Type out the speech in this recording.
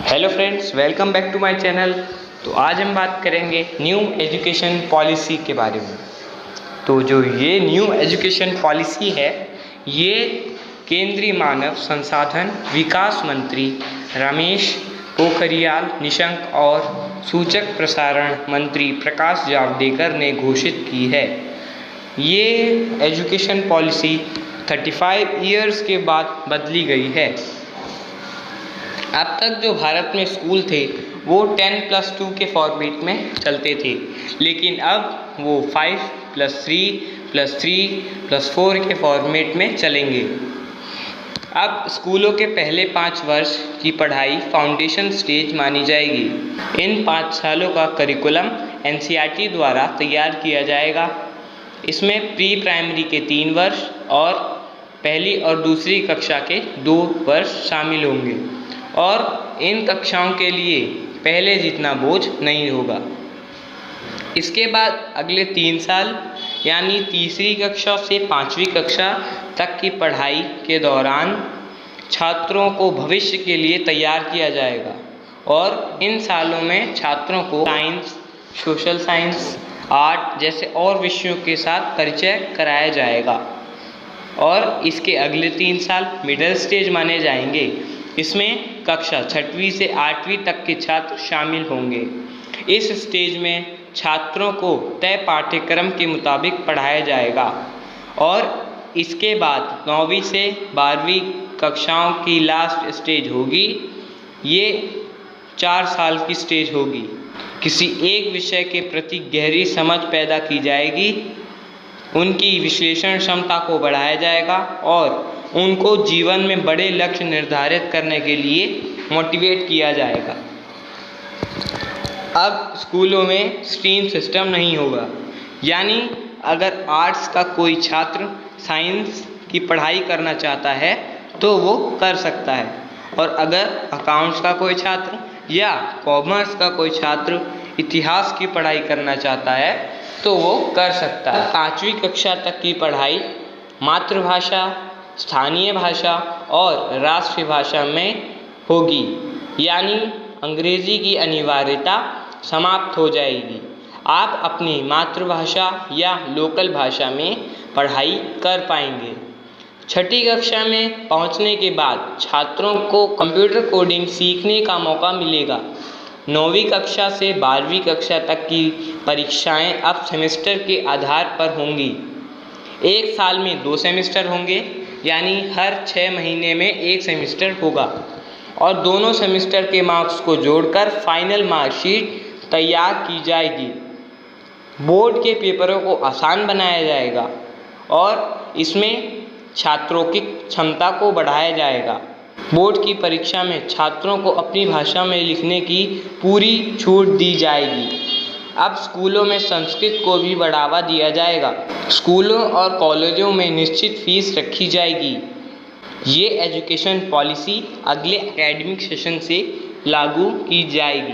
Hello friends, welcome back to my channel. तो आज हम बात करेंगे न्यू एजुकेशन पॉलिसी के बारे में। तो जो ये न्यू एजुकेशन पॉलिसी है, ये केंद्रीय मानव संसाधन विकास मंत्री रमेश पोखरियाल निशंक और सूचक प्रसारण मंत्री प्रकाश जावड़ेकर ने घोषित की है। ये एजुकेशन पॉलिसी 35 ईयर्स के बाद बदली गई है। अब तक जो भारत में स्कूल थे वो 10+2 के फॉर्मेट में चलते थे, लेकिन अब वो 5+3+3+4 के फॉर्मेट में चलेंगे। अब स्कूलों के पहले 5 वर्ष की पढ़ाई फाउंडेशन स्टेज मानी जाएगी। इन 5 सालों का करिकुलम NCERT द्वारा तैयार किया जाएगा। इसमें प्री प्राइमरी के 3 वर्ष और पहली और दूसरी कक्षा के 2 वर्ष शामिल होंगे और इन कक्षाओं के लिए पहले जितना बोझ नहीं होगा। इसके बाद अगले 3 साल यानी तीसरी कक्षा से 5वीं कक्षा तक की पढ़ाई के दौरान छात्रों को भविष्य के लिए तैयार किया जाएगा और इन सालों में छात्रों को साइंस, सोशल साइंस, आर्ट जैसे और विषयों के साथ परिचय कराया जाएगा। और इसके अगले 3 साल मिडिल स्टेज माने जाएंगे। इसमें कक्षा 6वीं से 8वीं तक के छात्र शामिल होंगे। इस स्टेज में छात्रों को तय पाठ्यक्रम के मुताबिक पढ़ाया जाएगा और इसके बाद 9वीं से 12वीं कक्षाओं की लास्ट स्टेज होगी। ये 4 साल की स्टेज होगी। किसी एक विषय के प्रति गहरी समझ पैदा की जाएगी, उनकी विश्लेषण क्षमता को बढ़ाया जाएगा और उनको जीवन में बड़े लक्ष्य निर्धारित करने के लिए मोटिवेट किया जाएगा। अब स्कूलों में स्ट्रीम सिस्टम नहीं होगा, यानी अगर आर्ट्स का कोई छात्र साइंस की पढ़ाई करना चाहता है तो वो कर सकता है, और अगर अकाउंट्स का कोई छात्र या कॉमर्स का कोई छात्र इतिहास की पढ़ाई करना चाहता है तो वो कर सकता है। 5वीं कक्षा तक की पढ़ाई मातृभाषा, स्थानीय भाषा और राष्ट्रीय भाषा में होगी, यानी अंग्रेजी की अनिवार्यता समाप्त हो जाएगी। आप अपनी मातृभाषा या लोकल भाषा में पढ़ाई कर पाएंगे। 6ठी कक्षा में पहुंचने के बाद छात्रों को कंप्यूटर कोडिंग सीखने का मौका मिलेगा। 9वीं कक्षा से 12वीं कक्षा तक की परीक्षाएं अब सेमेस्टर के आधार पर होंगी। 1 साल में 2 सेमेस्टर होंगे, यानी हर 6 महीने में 1 सेमेस्टर होगा और दोनों सेमेस्टर के मार्क्स को जोड़कर फाइनल मार्कशीट तैयार की जाएगी। बोर्ड के पेपरों को आसान बनाया जाएगा और इसमें छात्रों की क्षमता को बढ़ाया जाएगा। बोर्ड की परीक्षा में छात्रों को अपनी भाषा में लिखने की पूरी छूट दी जाएगी। अब स्कूलों में संस्कृत को भी बढ़ावा दिया जाएगा। स्कूलों और कॉलेजों में निश्चित फीस रखी जाएगी। ये एजुकेशन पॉलिसी अगले एकेडमिक सेशन से लागू की जाएगी।